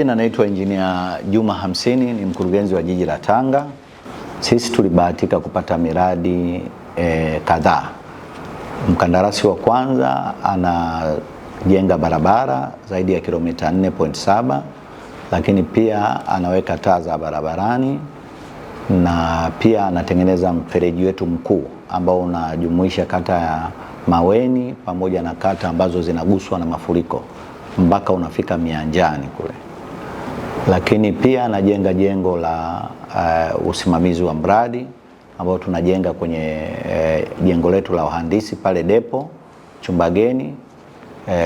majina naitwa Engineer Juma Hamsini, ni mkurugenzi wa jiji la Tanga. Sisi tulibahatika kupata miradi kadhaa. Mkandarasi wa kwanza anajenga barabara zaidi ya kilomita 4.7, lakini pia anaweka taa za barabarani na pia anatengeneza mfereji wetu mkuu ambao unajumuisha kata ya Maweni pamoja na kata ambazo zinaguswa na mafuriko mpaka unafika Mianjani kule. Lakini pia anajenga jengo la usimamizi wa mradi ambao tunajenga kwenye jengo letu la uhandisi pale depo Chumbageni,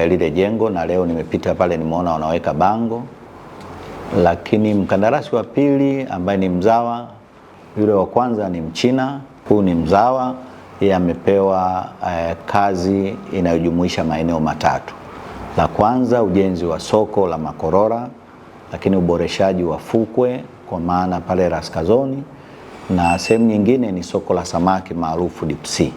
lile jengo, na leo nimepita pale nimeona wanaweka bango. Lakini mkandarasi wa pili ambaye ni mzawa, yule wa kwanza ni Mchina, huyu ni mzawa, yeye amepewa kazi inayojumuisha maeneo matatu. La kwanza ujenzi wa soko la Makorora, lakini uboreshaji wa fukwe kwa maana pale Raskazoni, na sehemu nyingine ni soko la samaki maarufu Deep Sea.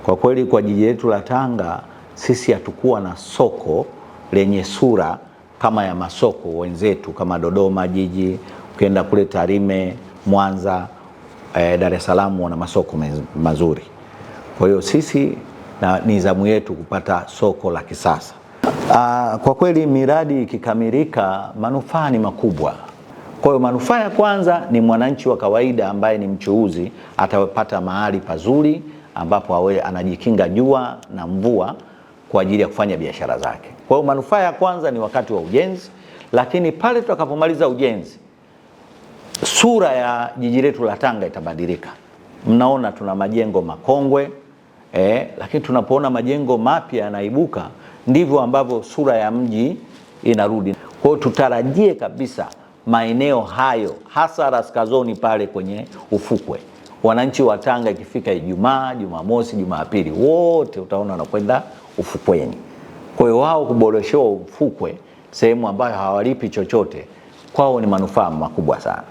Kwa kweli kwa jiji letu la Tanga sisi hatukuwa na soko lenye sura kama ya masoko wenzetu kama Dodoma jiji, ukienda kule Tarime, Mwanza, Dar es Salaam wana masoko mazuri. Kwa hiyo sisi ni zamu yetu kupata soko la kisasa. Kwa kweli miradi ikikamilika manufaa ni makubwa. Kwa hiyo manufaa ya kwanza ni mwananchi wa kawaida ambaye ni mchuuzi atapata mahali pazuri ambapo anajikinga jua na mvua kwa ajili ya kufanya biashara zake. Kwa hiyo manufaa ya kwanza ni wakati wa ujenzi, lakini pale tutakapomaliza ujenzi sura ya jiji letu la Tanga itabadilika. Mnaona tuna majengo makongwe, lakini tunapoona majengo mapya yanaibuka ndivyo ambavyo sura ya mji inarudi. Kwa hiyo tutarajie kabisa maeneo hayo hasa Raskazoni pale kwenye ufukwe, wananchi wa Tanga ikifika Ijumaa, Jumamosi, Jumapili wote utaona wanakwenda ufukweni. Kwa hiyo wao kuboreshewa ufukwe sehemu ambayo hawalipi chochote kwao ni manufaa makubwa sana.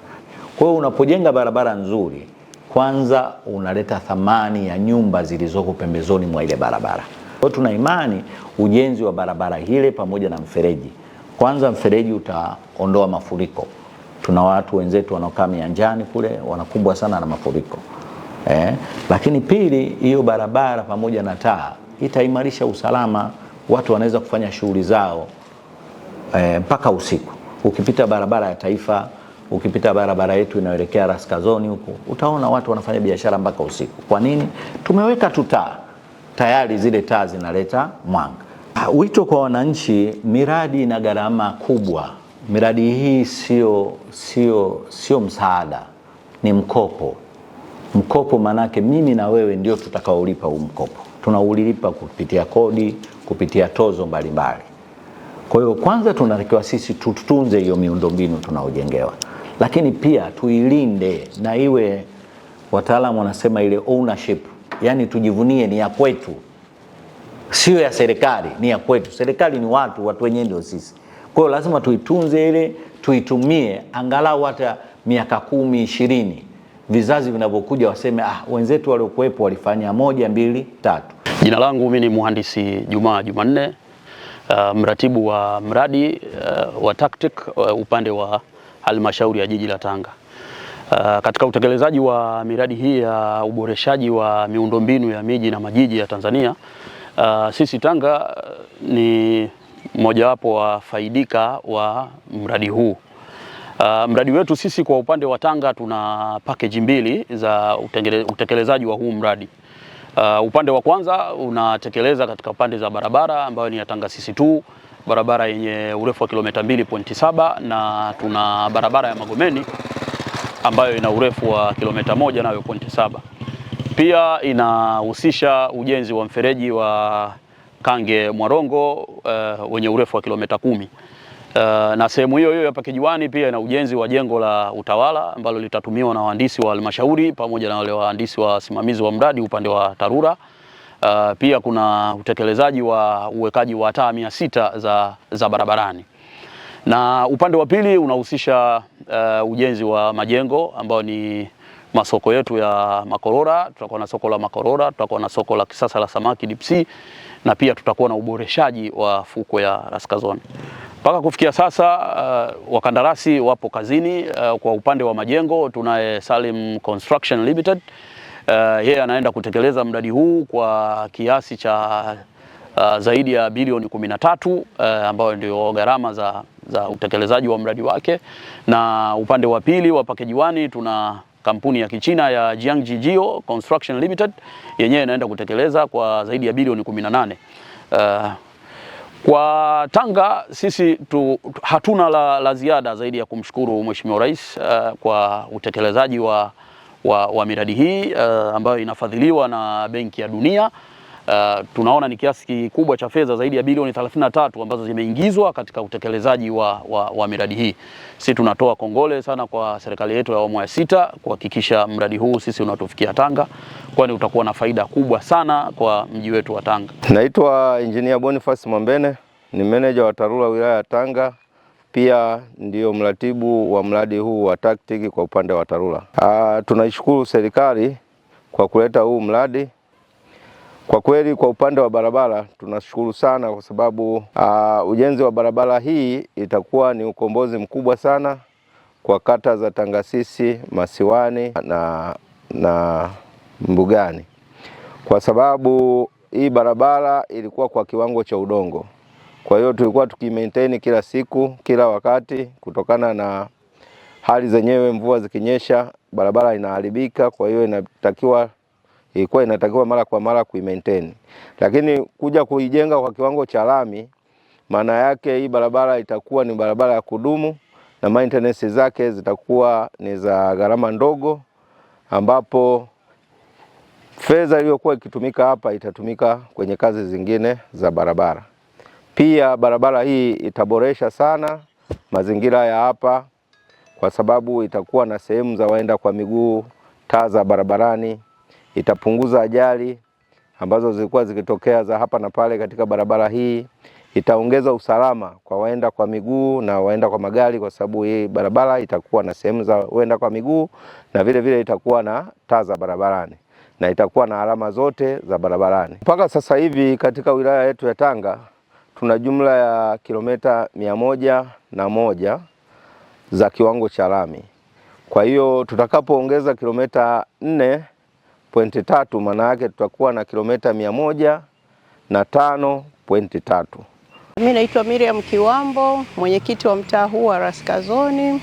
Kwa hiyo unapojenga barabara nzuri, kwanza unaleta thamani ya nyumba zilizoko pembezoni mwa ile barabara. Kwa hiyo tuna imani ujenzi wa barabara ile pamoja na mfereji. Kwanza mfereji utaondoa mafuriko. Tuna watu wenzetu wanaokaa Mianjani kule wanakumbwa sana na mafuriko. Lakini pili, hiyo barabara pamoja na taa itaimarisha usalama, watu wanaweza kufanya shughuli zao mpaka usiku. Ukipita barabara ya taifa, ukipita barabara yetu inayoelekea Raskazoni huko, utaona watu wanafanya biashara mpaka usiku. Kwa nini? Tumeweka tu taa. Tayari zile taa zinaleta mwanga. Wito kwa wananchi, miradi ina gharama kubwa. Miradi hii sio msaada, ni mkopo. Mkopo manake mimi na wewe ndio tutakaolipa huu mkopo. Tunaulipa kupitia kodi, kupitia tozo mbalimbali. Kwa hiyo kwanza tunatakiwa sisi tutunze hiyo miundombinu tunaojengewa. Lakini pia tuilinde na iwe, wataalamu wanasema ile ownership, yani tujivunie ni ya kwetu. Sio ya serikali, ni ya kwetu. Serikali ni watu wenyewe ndio sisi. Kwa hiyo lazima tuitunze ile, tuitumie angalau hata miaka 10, 20. Vizazi vinavyokuja waseme wenzetu waliokuepo walifanya 1, 2, 3. Jina langu mimi ni Mhandisi Juma Jumanne, mratibu wa mradi wa TACTIC upande wa halmashauri ya jiji la Tanga. Katika utekelezaji wa miradi hii ya uboreshaji wa miundombinu ya miji na majiji ya Tanzania, sisi Tanga ni mojawapo wa faidika wa mradi huu. Mradi wetu sisi kwa upande wa Tanga tuna package mbili za utekelezaji wa huu mradi. Upande wa kwanza unatekeleza katika pande za barabara ambayo ni ya Tanga CC2, barabara yenye urefu wa kilomita 2.7, na tuna barabara ya Magomeni ambayo ina urefu wa kilomita 1.7. Pia inahusisha ujenzi wa mfereji wa Kange Mwarongo wenye urefu wa kilomita 10. Na sehemu hiyo ya package 1 pia ina ujenzi wa jengo la utawala ambalo litatumiwa na wahandisi wa halmashauri pamoja na wale wahandisi wa simamizi wa mradi upande wa TARURA. Pia kuna utekelezaji wa uwekaji wa taa 600 za barabarani. Na upande wa pili unahusisha ujenzi wa majengo ambao ni masoko yetu ya Makorora. Tutakuwa na soko la Makorora, tutakuwa na soko la kisasa la samaki Deep Sea, na pia tutakuwa na uboreshaji wa fuko ya Raskazoni. Mpaka kufikia sasa wakandarasi wapo kazini. Kwa upande wa majengo tunaye Salim Construction Limited. Yeye anaenda kutekeleza mradi huu kwa kiasi cha zaidi ya bilioni 13 ambayo ndio gharama za utekelezaji wa mradi wake. Na upande wa pili wa package 1 tuna kampuni ya Kichina ya Jiangji Geo Construction Limited, yenyewe inaenda kutekeleza kwa zaidi ya bilioni 18. Kwa Tanga sisi hatuna la ziada zaidi ya kumshukuru Mheshimiwa Rais kwa utekelezaji wa miradi hii ambayo inafadhiliwa na Benki ya Dunia. Tunaona ni kiasi kikubwa cha fedha zaidi ya bilioni 33 ambazo zimeingizwa katika utekelezaji wa miradi hii. Sisi tunatoa kongole sana kwa serikali yetu ya awamu ya 6 kuhakikisha mradi huu sisi unatufikia Tanga, kwani utakuwa na faida kubwa sana kwa mji wetu wa Tanga. Naitwa Engineer Boniface Mwambene, ni meneja wa TARURA wilaya ya Tanga, pia ndio mratibu wa mradi huu wa TACTIC kwa upande wa TARURA. Tunaishukuru serikali kwa kuleta huu mradi. Kwa kweli kwa upande wa barabara tunashukuru sana kwa sababu ujenzi wa barabara hii itakuwa ni ukombozi mkubwa sana kwa kata za Tangasisi, Masiwani na Mbugani, kwa sababu hii barabara ilikuwa kwa kiwango cha udongo. Kwa hiyo tulikuwa tukimaintain kila siku, kila wakati, kutokana na hali zenyewe, mvua zikinyesha barabara inaharibika. Kwa hiyo ilikuwa inatakiwa mara kwa mara kuimaintain, lakini kuja kuijenga kwa kiwango cha lami, maana yake hii barabara itakuwa ni barabara ya kudumu na maintenance zake zitakuwa ni za gharama ndogo, ambapo fedha iliyokuwa ikitumika hapa itatumika kwenye kazi zingine za barabara. Pia barabara hii itaboresha sana mazingira ya hapa, kwa sababu itakuwa na sehemu za waenda kwa miguu, taa za barabarani, itapunguza ajali ambazo zilikuwa zikitokea za hapa na pale katika barabara hii. Itaongeza usalama kwa waenda kwa miguu na waenda kwa magari, kwa sababu hii barabara itakuwa na sehemu za waenda kwa miguu na vile vile itakuwa na taa za barabarani na itakuwa na alama zote za barabarani. Mpaka sasa hivi katika wilaya yetu ya Tanga tuna jumla ya kilomita 101 za kiwango cha lami. Kwa hiyo tutakapoongeza kilomita 4.3, maana yake tutakuwa na kilomita 105.3. Mimi naitwa Miriam Kiwambo, mwenyekiti wa mtaa huu wa Raskazoni.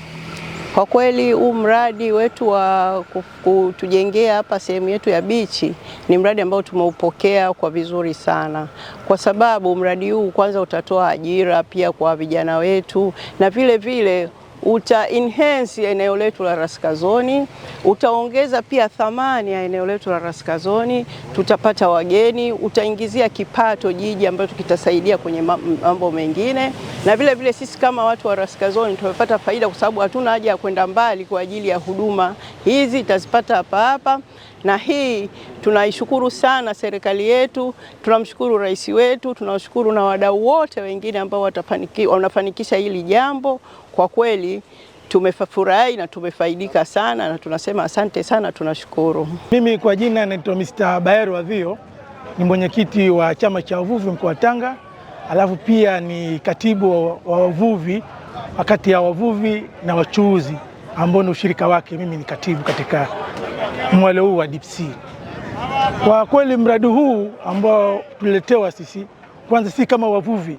Kwa kweli huu mradi wetu wa kutujengea hapa sehemu yetu ya bichi ni mradi ambao tumeupokea kwa vizuri sana, kwa sababu mradi huu kwanza utatoa ajira pia kwa vijana wetu, na vile vile uta enhance eneo letu la Raskazoni, utaongeza pia thamani ya eneo letu la Raskazoni, tutapata wageni, utaingizia kipato jiji ambacho kitasaidia kwenye mambo mengine, na vile vile sisi kama watu wa Raskazoni tumepata faida, kwa sababu hatuna haja ya kwenda mbali kwa ajili ya huduma hizi, tutazipata hapa hapa. Na hii tunaishukuru sana serikali yetu, tunamshukuru rais wetu, tunashukuru na wadau wote wengine ambao wanafanikisha hili jambo. Kwa kweli tumefurahi na tumefaidika sana, na tunasema asante sana, tunashukuru. Mimi kwa jina naitwa Mr. Baero Adhio, ni mwenyekiti wa chama cha wavuvi mkoa wa Tanga, alafu pia ni katibu wa wavuvi wakati ya wavuvi na wachuuzi ambao ni ushirika wake. Mimi ni katibu katika mwale huu wa Deep Sea. Kwa kweli mradi huu ambao tuliletewa sisi, kwanza sisi kama wavuvi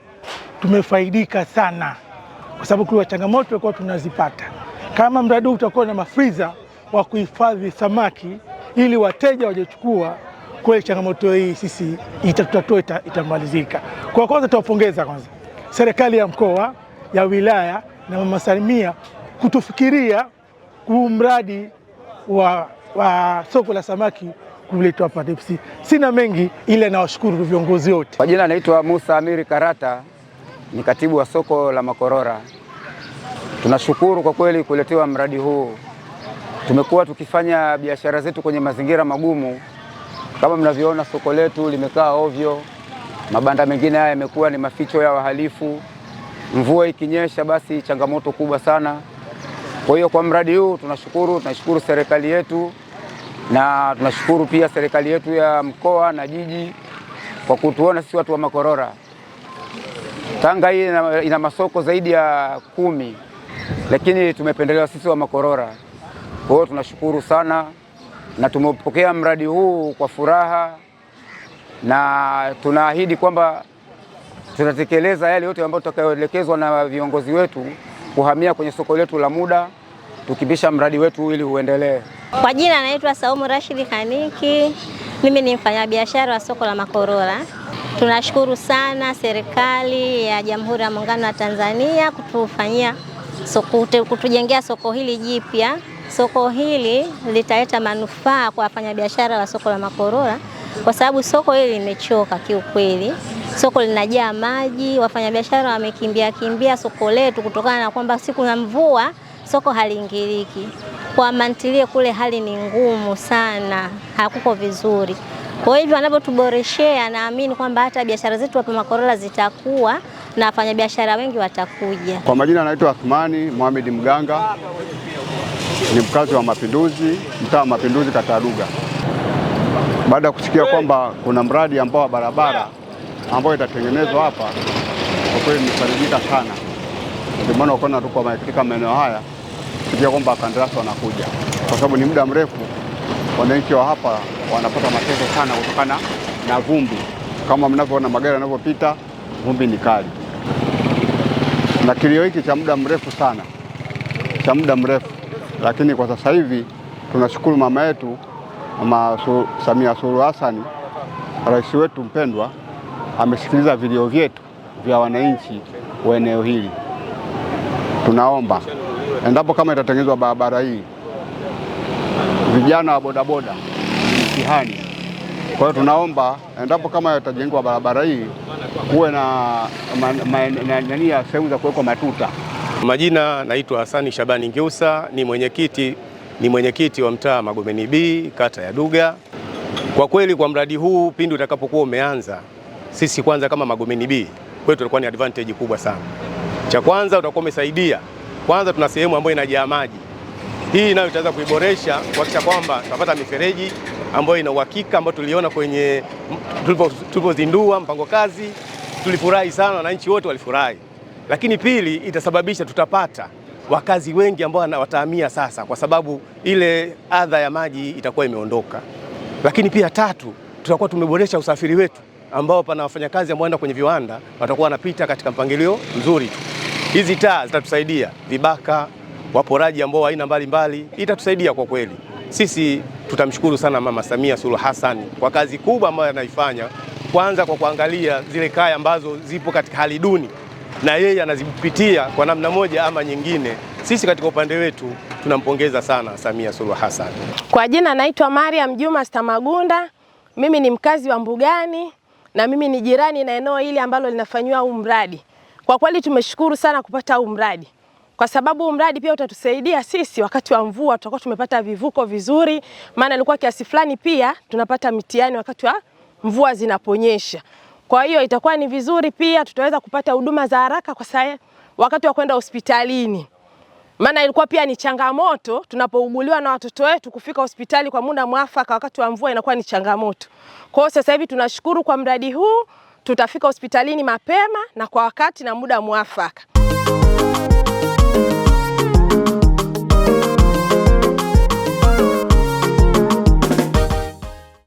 tumefaidika sana, kwa sababu kwa changamoto kwa tunazipata. Kama mradi huu utakuwa na mafriza wa kuhifadhi samaki ili wateja wajechukua, kwa changamoto hii sisi itamalizika. Kwa kwanza tuwapongeza kwanza serikali ya mkoa, ya wilaya na Mama Samia kutufikiria huu mradi wa soko la samaki kuletwa hapa Deep Sea. Sina mengi ile nawashukuru viongozi wote. Kwa jina naitwa Musa Amiri Karata, ni katibu wa soko la Makorora. Tunashukuru kwa kweli kuletewa mradi huu. Tumekuwa tukifanya biashara zetu kwenye mazingira magumu. Kama mnavyoona soko letu limekaa ovyo. Mabanda mengine haya yamekuwa ni maficho ya wahalifu. Mvua ikinyesha basi changamoto kubwa sana. Kwa hiyo kwa mradi huu tunashukuru serikali yetu, na tunashukuru pia serikali yetu ya mkoa na jiji kwa kutuona sisi watu wa Makorora. Tanga hii ina masoko zaidi ya 10, lakini tumependelewa sisi wa Makorora. Kwa hiyo tunashukuru sana na tumepokea mradi huu kwa furaha, na tunaahidi kwamba tutatekeleza yale yote ambayo tutakayoelekezwa na viongozi wetu kuhamia kwenye soko letu la muda, tukibisha mradi wetu ili uendelee. Kwa jina naitwa Saumu Rashidi Kaniki. Mimi ni mfanyabiashara wa soko la Makorora. Tunashukuru sana serikali ya Jamhuri ya Muungano wa Tanzania kutujengea soko hili jipya. Soko hili litaleta manufaa kwa wafanyabiashara wa soko la Makorora kwa sababu soko hili limechoka kiukweli. Soko linajaa maji, wafanyabiashara wamekimbia soko letu kutokana na kwamba siku ya mvua soko haliingiliki. Kwa mantilie kule hali ni ngumu sana, hakuko vizuri. Kwa hivyo wanapotuboreshea, naamini kwamba hata biashara zetu hapa Makorora zitakuwa na wafanyabiashara wengi watakuja. Kwa majina naitwa Athmani Mohamed Mganga, ni mkazi wa Mapinduzi, mtaa wa Mapinduzi, kata ya Duga. Baada ya kusikia kwamba kuna mradi ambao wa barabara ambao itatengenezwa hapa, kwa kweli nimefarijika sana. Ndio maana ukaona tuko katika maeneo haya kusikia kwamba wakandarasi wanakuja, kwa sababu ni muda mrefu wananchi wa hapa wanapata mateso sana kutokana na vumbi. Kama mnavyoona magari yanavyopita, vumbi ni kali, na kilio hiki cha muda mrefu sana, cha muda mrefu. Lakini kwa sasa hivi tunashukuru mama yetu, Mama Samia Suluhu Hassan, rais wetu mpendwa, amesikiliza vilio vyetu vya wananchi wa eneo hili. Tunaomba endapo kama itatengenezwa barabara hii, vijana wa bodaboda mtihani. Kwa hiyo tunaomba endapo kama itajengwa barabara hii kuwe na sehemu za kuwekwa matuta. Majina naitwa Hasani Shabani Ngeusa, ni mwenyekiti wa mtaa Magomeni B, kata ya Duga. Kwa kweli kwa mradi huu pindi utakapokuwa umeanza, sisi kwanza kama Magomeni B kwetu tutakuwa ni advantage kubwa sana. Cha kwanza utakuwa umesaidia, kwanza tuna sehemu ambayo inajaa maji. Hii nayo itaweza kuiboresha kuhakikisha kwamba tutapata mifereji ambayo ina uhakika, ambayo tuliona kwenye tulipozindua mpango kazi, tulifurahi sana, wananchi wote walifurahi. Lakini pili, itasababisha tutapata wakazi wengi ambao watahamia sasa, kwa sababu ile adha ya maji itakuwa imeondoka. Lakini pia tatu, tutakuwa tumeboresha usafiri wetu, ambao pana wafanyakazi ambao wanaenda kwenye viwanda watakuwa wanapita katika mpangilio mzuri tu. Hizi taa zitatusaidia, vibaka, waporaji ambao aina mbalimbali, itatusaidia kwa kweli. Sisi tutamshukuru sana Mama Samia Suluhu Hassan kwa kazi kubwa ambayo anaifanya, kwanza kwa kuangalia zile kaya ambazo zipo katika hali duni, na yeye anazipitia kwa namna moja ama nyingine. Sisi katika upande wetu tunampongeza sana Samia Suluhu Hassan. Kwa jina naitwa Mariam Juma Stamagunda. Mimi ni mkazi wa Mbugani na mimi ni jirani na eneo hili ambalo linafanywa huu mradi. Kwa kweli tumeshukuru sana kupata huu mradi, kwa sababu huu mradi pia utatusaidia sisi wakati wa mvua, tutakuwa tumepata vivuko vizuri, maana ilikuwa kiasi fulani pia tunapata mitihani wakati wa mvua zinaponyesha. Kwa hiyo itakuwa ni vizuri pia, tutaweza kupata huduma za haraka kwa sasa wakati wa kwenda hospitalini. Maana ilikuwa pia ni changamoto tunapouguliwa na watoto wetu kufika hospitali kwa muda mwafaka, wakati wa mvua inakuwa ni changamoto. Kwa hiyo sasa hivi tunashukuru kwa mradi huu, tutafika hospitalini mapema na kwa wakati na muda mwafaka.